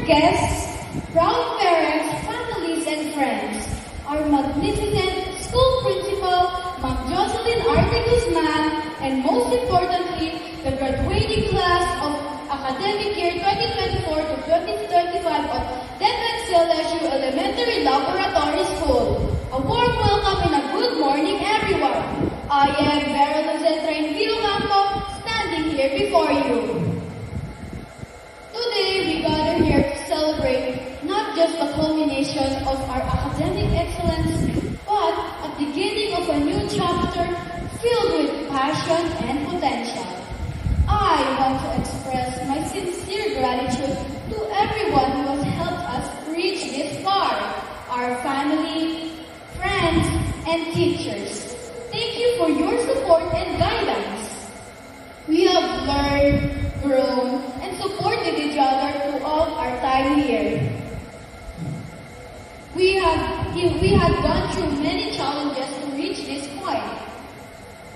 guests, proud parents, families, and friends, our magnificent school principal, Ma'am Jocelyn Arte Guzman, and most importantly, the graduating class of academic year 2024 to 2025 of Devan Silesio Elementary Laboratory School. A warm welcome and a good morning, everyone. I am Vera Lucentra Vilocampo, standing here before you. Today, we gather here to celebrate not just the culmination of our academic excellence, but a beginning of a new chapter filled with passion and potential. I want to express my sincere gratitude to everyone who has helped us reach this far, our family, friends, and teachers. Thank you for your support and guidance. We have learned, grown, and supported each other throughout our time here. We had gone through many challenges to reach this point.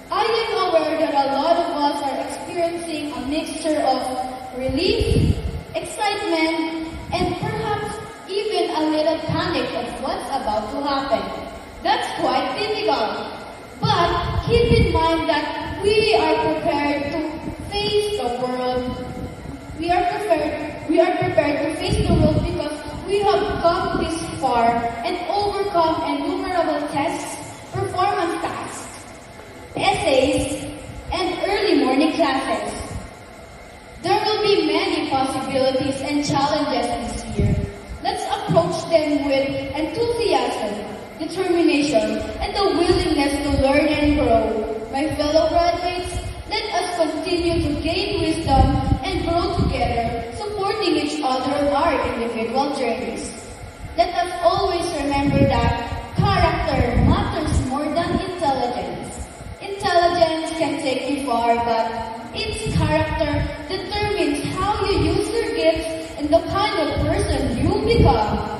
I am aware that a lot of us are experiencing a mixture of relief, excitement, and perhaps even a little panic of what's about to happen. That's quite typical. But keep in mind that we are prepared to face the world. We are prepared to face the world because we have come this far and overcome innumerable tests, performance tasks, essays, and early morning classes. There will be many possibilities and challenges this year. Let's approach them with enthusiasm, determination, and the willingness to learn and grow. My fellow graduates, let us continue to gain wisdom and grow together, supporting each other on our individual journeys. Let us always remember that character matters more than intelligence. Intelligence can take you far, but its character determines how you use your gifts and the kind of person you become.